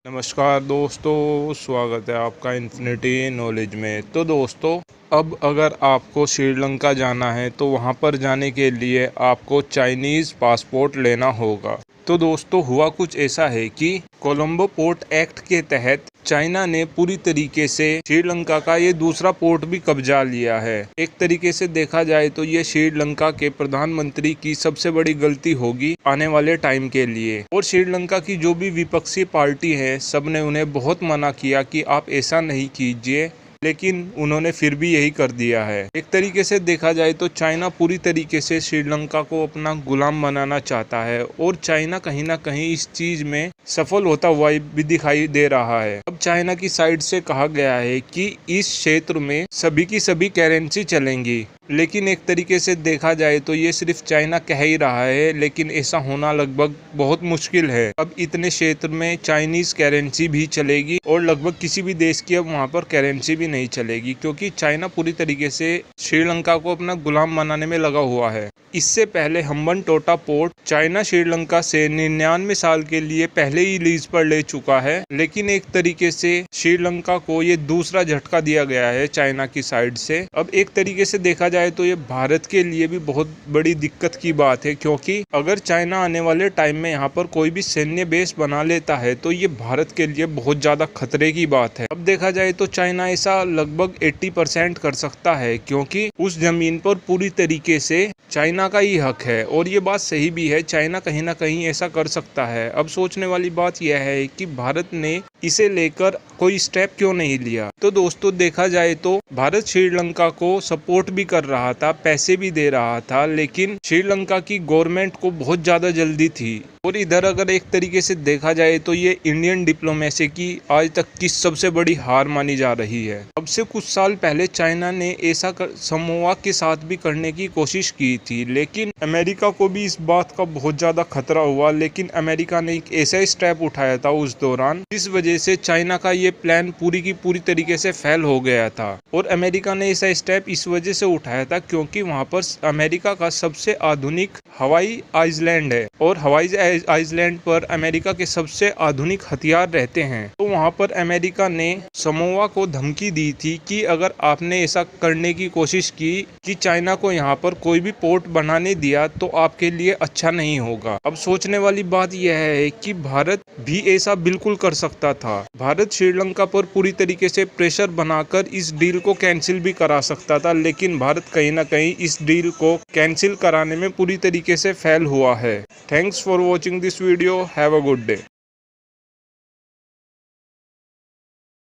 नमस्कार दोस्तों, स्वागत है आपका इन्फिनिटी नॉलेज में। तो दोस्तों, अब अगर आपको श्रीलंका जाना है तो वहां पर जाने के लिए आपको चाइनीज़ पासपोर्ट लेना होगा। तो दोस्तों, हुआ कुछ ऐसा है कि कोलंबो पोर्ट एक्ट के तहत चाइना ने पूरी तरीके से श्रीलंका का ये दूसरा पोर्ट भी कब्जा लिया है। एक तरीके से देखा जाए तो ये श्रीलंका के प्रधानमंत्री की सबसे बड़ी गलती होगी आने वाले टाइम के लिए। और श्रीलंका की जो भी विपक्षी पार्टी है, सबने उन्हें बहुत मना किया कि आप ऐसा नहीं कीजिए, लेकिन उन्होंने फिर भी यही कर दिया है। एक तरीके से देखा जाए तो चाइना पूरी तरीके से श्रीलंका को अपना गुलाम बनाना चाहता है और चाइना कहीं ना कहीं इस चीज में सफल होता हुआ भी दिखाई दे रहा है। अब चाइना की साइड से कहा गया है कि इस क्षेत्र में सभी की सभी करेंसी चलेंगी, लेकिन एक तरीके से देखा जाए तो ये सिर्फ चाइना कह ही रहा है, लेकिन ऐसा होना लगभग बहुत मुश्किल है। अब इतने क्षेत्र में चाइनीज करेंसी भी चलेगी और लगभग किसी भी देश की अब वहाँ पर करेंसी भी नहीं चलेगी, क्योंकि चाइना पूरी तरीके से श्रीलंका को अपना गुलाम बनाने में लगा हुआ है। इससे पहले हम्बनटोटा पोर्ट चाइना श्रीलंका से 99 साल के लिए पहले ही लीज पर ले चुका है, लेकिन एक तरीके से श्रीलंका को ये दूसरा झटका दिया गया है चाइना की साइड से। अब एक तरीके से देखा जाए तो ये भारत के लिए भी बहुत बड़ी दिक्कत की बात है, क्योंकि अगर चाइना आने वाले टाइम में यहाँ पर कोई भी सैन्य बेस बना लेता है तो ये भारत के लिए बहुत ज्यादा खतरे की बात है। अब देखा जाए तो चाइना ऐसा लगभग 80% कर सकता है, क्योंकि उस जमीन पर पूरी तरीके से चाइना का ही हक है। और ये बात सही भी है, चाइना कहीं ना कहीं ऐसा कर सकता है। अब सोचने वाली बात यह है कि भारत ने इसे लेकर कोई स्टेप क्यों नहीं लिया। तो दोस्तों, देखा जाए तो भारत श्रीलंका को सपोर्ट भी कर रहा था, पैसे भी दे रहा था, लेकिन श्रीलंका की गवर्नमेंट को बहुत ज्यादा जल्दी थी। और इधर अगर एक तरीके से देखा जाए तो ये इंडियन डिप्लोमेसी की आज तक की सबसे बड़ी हार मानी जा रही है। अब से कुछ साल पहले चाइना ने ऐसा समोआ के साथ भी करने की कोशिश की थी, लेकिन अमेरिका को भी इस बात का बहुत ज्यादा खतरा हुआ। लेकिन अमेरिका ने एक ऐसा स्टेप उठाया था उस दौरान, जिस वजह से चाइना का ये प्लान पूरी की पूरी तरीके से फेल हो गया था। और अमेरिका ने ऐसा स्टेप इस वजह से उठाया था क्योंकि वहाँ पर अमेरिका का सबसे आधुनिक हवाई आइलैंड है और हवाई आइलैंड पर अमेरिका के सबसे आधुनिक हथियार रहते हैं। तो वहाँ पर अमेरिका ने समोआ को धमकी दी थी कि अगर आपने ऐसा करने की कोशिश की कि चाइना को यहाँ पर कोई भी पोर्ट बनाने दिया तो आपके लिए अच्छा नहीं होगा। अब सोचने वाली बात यह है कि भारत भी ऐसा बिल्कुल कर सकता था। भारत श्रीलंका पर पूरी तरीके से प्रेशर बनाकर इस डील को कैंसिल भी करा सकता था, लेकिन भारत कहीं ना कहीं इस डील को कैंसिल कराने में पूरी तरीके से फेल हुआ है। Thanks for watching this video. Have a good day.